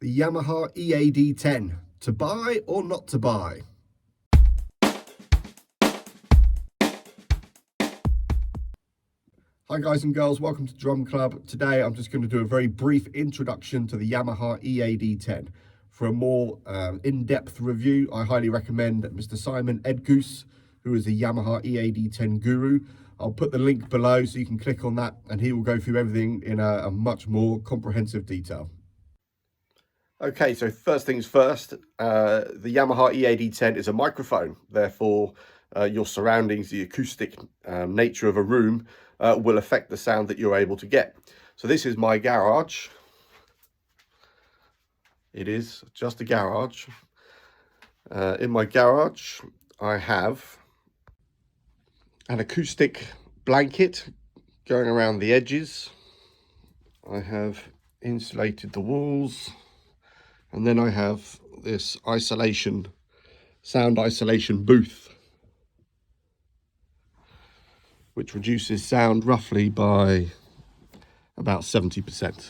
The Yamaha EAD10, to buy or not to buy? Hi guys and girls, welcome to Drum Club. Today I'm just going to do a very brief introduction to the Yamaha EAD10. For a more in-depth review, I highly recommend Mr. Simon Edgoose, who is a Yamaha EAD10 guru. I'll put the link below so you can click on that and he will go through everything in a much more comprehensive detail. Okay, so first things first, the Yamaha EAD10 is a microphone. Therefore, your surroundings, the acoustic nature of a room will affect the sound that you're able to get. So this is my garage. It is just a garage. In my garage, I have an acoustic blanket going around the edges. I have insulated the walls. And then I have this sound isolation booth, which reduces sound roughly by about 70%.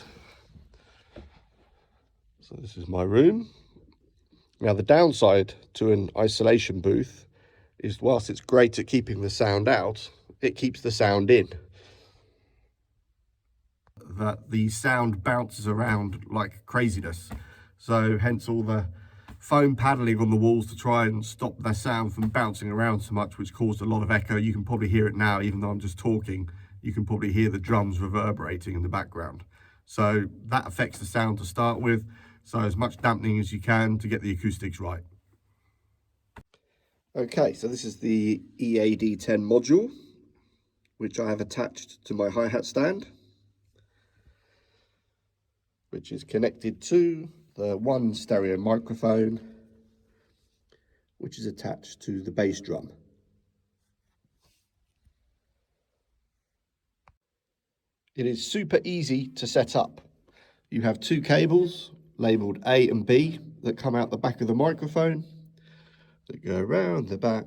So this is my room. Now the downside to an isolation booth is, whilst it's great at keeping the sound out, it keeps the sound in. That the sound bounces around like craziness. So hence all the foam paddling on the walls to try and stop the sound from bouncing around so much, which caused a lot of echo. You can probably hear it now, even though I'm just talking. You can probably hear the drums reverberating in the background. So that affects the sound to start with. So as much dampening as you can to get the acoustics right. Okay, so this is the EAD10 module, which I have attached to my hi-hat stand, which is connected to the one stereo microphone, which is attached to the bass drum. It is super easy to set up. You have two cables labeled A and B that come out the back of the microphone, that go around the back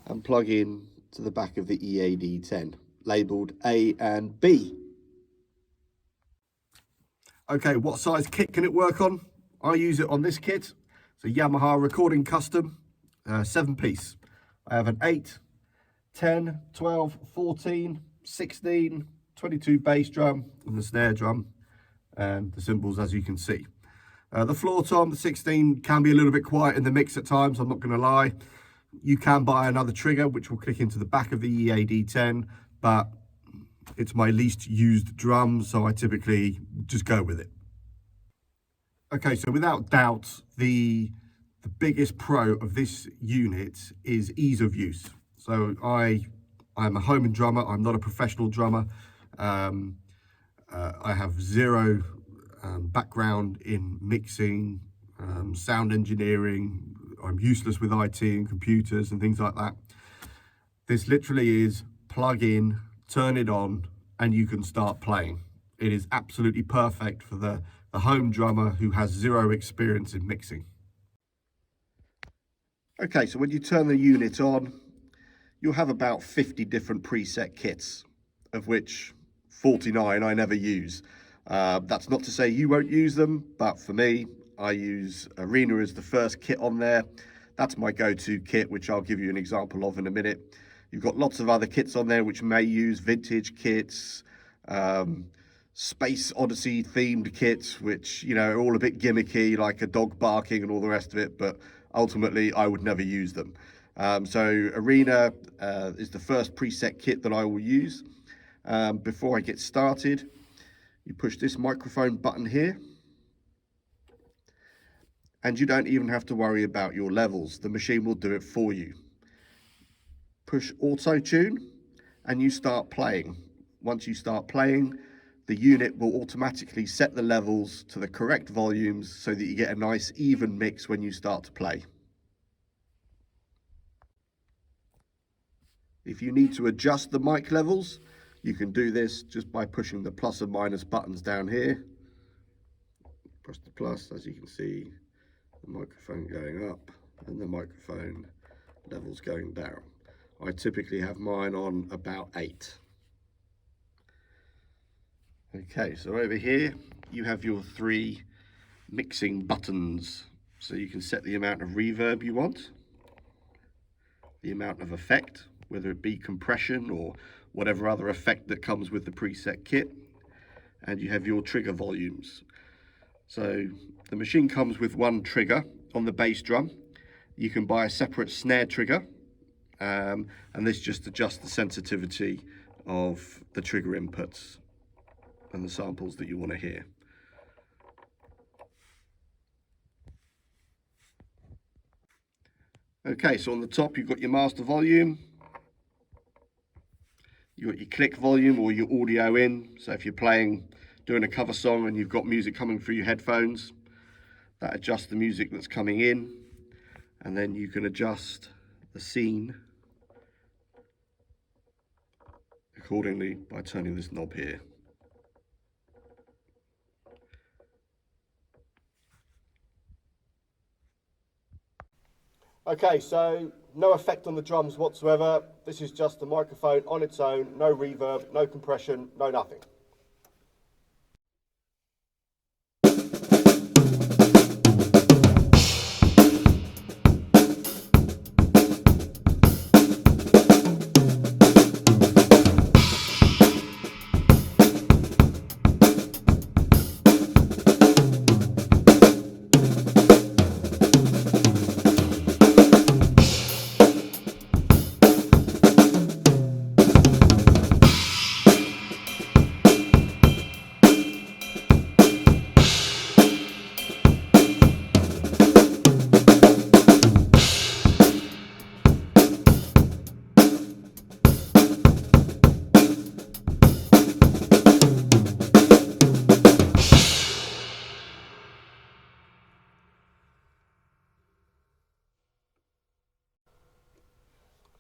and plug in to the back of the EAD10, labeled A and B. Okay, what size kit can it work on? I use it on this kit. It's a Yamaha Recording Custom, 7-piece. I have an 8, 10, 12, 14, 16, 22 bass drum and the snare drum and the cymbals, as you can see. The floor tom, the 16, can be a little bit quiet in the mix at times, I'm not going to lie. You can buy another trigger which will click into the back of the EAD10, but it's my least used drum, so I typically just go with it. Okay, so without doubt, the biggest pro of this unit is ease of use. So I'm a home drummer, I'm not a professional drummer. I have zero background in mixing, sound engineering. I'm useless with IT and computers and things like that. This literally is plug in, turn it on, and you can start playing. It is absolutely perfect for the home drummer who has zero experience in mixing. Okay, so when you turn the unit on, you'll have about 50 different preset kits, of which 49 I never use. That's not to say you won't use them, but for me, I use Arena as the first kit on there. That's my go-to kit, which I'll give you an example of in a minute. You've got lots of other kits on there which may use vintage kits, Space Odyssey themed kits, which, you know, are all a bit gimmicky, like a dog barking and all the rest of it, but ultimately I would never use them. So Arena is the first preset kit that I will use. Before I get started, you push this microphone button here, and you don't even have to worry about your levels. The machine will do it for you. Push auto tune and you start playing. Once you start playing, the unit will automatically set the levels to the correct volumes so that you get a nice even mix when you start to play. If you need to adjust the mic levels, you can do this just by pushing the plus and minus buttons down here. Press the plus, as you can see, the microphone going up and the microphone levels going down. I typically have mine on about 8. Okay, so over here you have your 3 mixing buttons. So you can set the amount of reverb you want, the amount of effect, whether it be compression or whatever other effect that comes with the preset kit. And you have your trigger volumes. So the machine comes with one trigger on the bass drum. You can buy a separate snare trigger, and this just adjusts the sensitivity of the trigger inputs and the samples that you want to hear. Okay, so on the top you've got your master volume, you've got your click volume or your audio in. So if you're doing a cover song and you've got music coming through your headphones, that adjusts the music that's coming in. And then you can adjust the scene accordingly by turning this knob here. Okay, so no effect on the drums whatsoever. This is just the microphone on its own, no reverb, no compression, no nothing.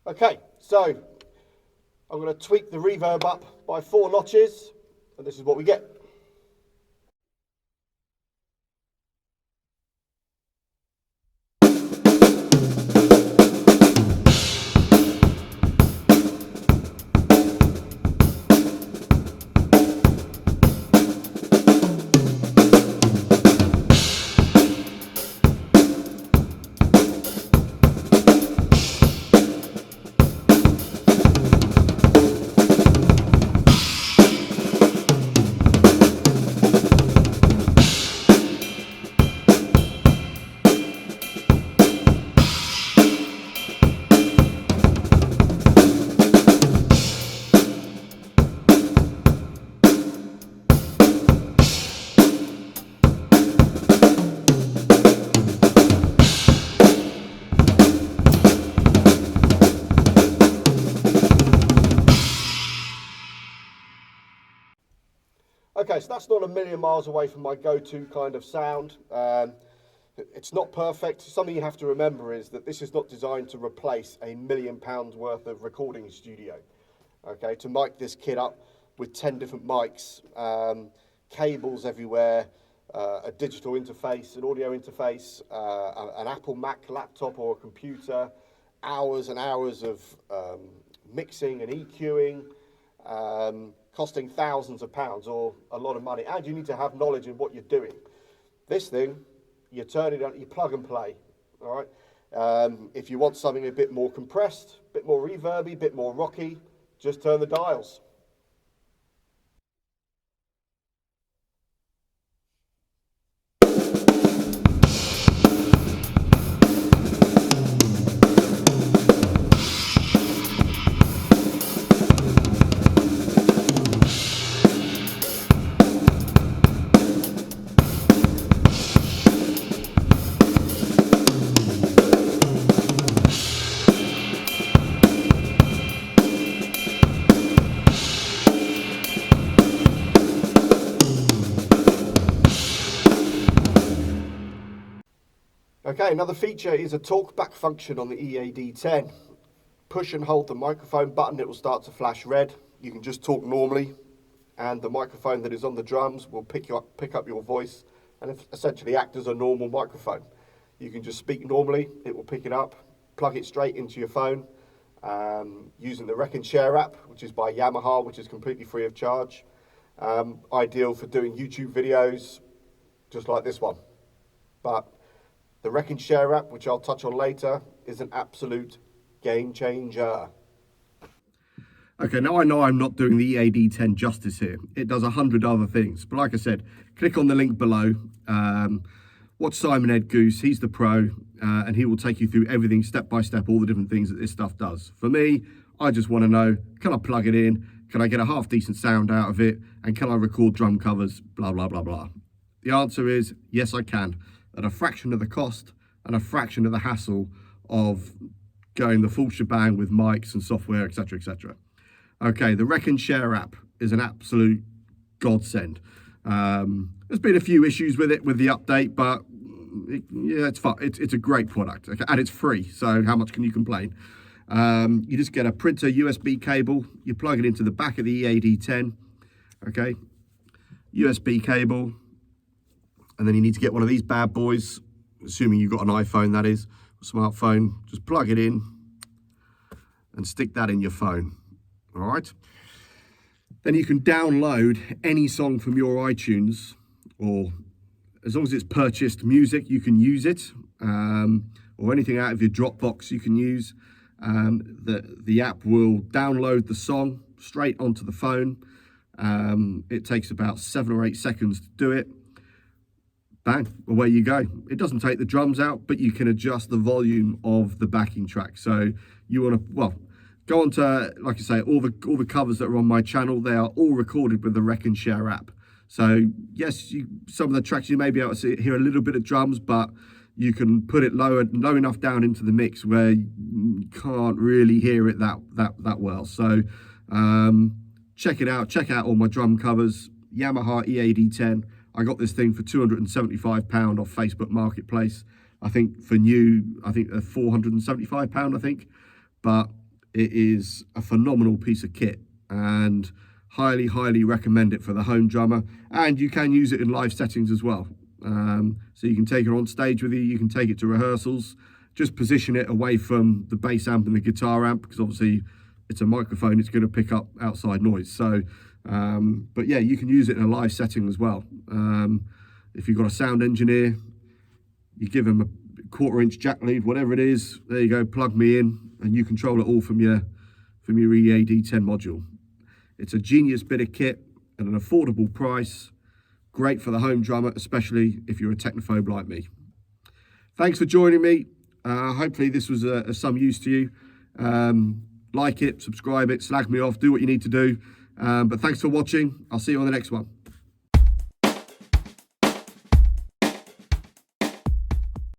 Okay, so I'm going to tweak the reverb up by 4 notches, and this is what we get. Okay, so that's not a million miles away from my go-to kind of sound. It's not perfect. Something you have to remember is that this is not designed to replace £1 million worth of recording studio. Okay, to mic this kit up with 10 different mics, cables everywhere, a digital interface, an audio interface, an Apple Mac laptop or a computer, hours and hours of mixing and EQing, costing thousands of pounds or a lot of money, and you need to have knowledge in what you're doing. This thing, you turn it on, you plug and play, all right? If you want something a bit more compressed, a bit more reverby, a bit more rocky, just turn the dials. Okay, another feature is a talkback function on the EAD10. Push and hold the microphone button, it will start to flash red. You can just talk normally, and the microphone that is on the drums will pick up your voice and essentially act as a normal microphone. You can just speak normally, it will pick it up, plug it straight into your phone, using the Rec and Share app, which is by Yamaha, which is completely free of charge. Ideal for doing YouTube videos, just like this one. but the Wreck and Share app, which I'll touch on later, is an absolute game changer. Okay, now I know I'm not doing the EAD10 justice here. It does 100 other things. But like I said, click on the link below. Watch Simon Ed Goose, he's the pro, and he will take you through everything step by step, all the different things that this stuff does. For me, I just want to know, can I plug it in? Can I get a half decent sound out of it? And can I record drum covers? Blah, blah, blah, blah. The answer is, yes, I can. At a fraction of the cost and a fraction of the hassle of going the full shebang with mics and software, etc., etc. Okay, the Wreck and Share app is an absolute godsend. There's been a few issues with it with the update, but yeah, it's fun. It's a great product, okay? And it's free, so how much can you complain? You just get a printer USB cable, you plug it into the back of the EAD10, okay? USB cable, and then you need to get one of these bad boys, assuming you've got an iPhone, that is, a smartphone. Just plug it in and stick that in your phone, all right? Then you can download any song from your iTunes, or as long as it's purchased music, you can use it, or anything out of your Dropbox you can use. The app will download the song straight onto the phone. It takes about 7 or 8 seconds to do it. Bang, away you go. It doesn't take the drums out, but you can adjust the volume of the backing track. So you want to, well, go on to, like I say, all the covers that are on my channel, they are all recorded with the Wreck and Share app. So yes, some of the tracks you may be able to hear a little bit of drums, but you can put it low enough down into the mix where you can't really hear it that well. So check it out. Check out all my drum covers. Yamaha EAD10. I got this thing for £275 off Facebook Marketplace. I think for new, I think £475, I think. But it is a phenomenal piece of kit, and highly recommend it for the home drummer. And you can use it in live settings as well. So you can take it on stage with you, you can take it to rehearsals, just position it away from the bass amp and the guitar amp, because obviously it's a microphone, it's going to pick up outside noise. So, but yeah, you can use it in a live setting as well. If you've got a sound engineer, you give him a 1/4-inch jack lead, whatever it is, there you go, plug me in, and you control it all from your EAD10 module. It's a genius bit of kit at an affordable price. Great for the home drummer, especially if you're a technophobe like me. Thanks for joining me. Hopefully this was some use to you. Like it, subscribe it, slag me off, do what you need to do. But thanks for watching. I'll see you on the next one.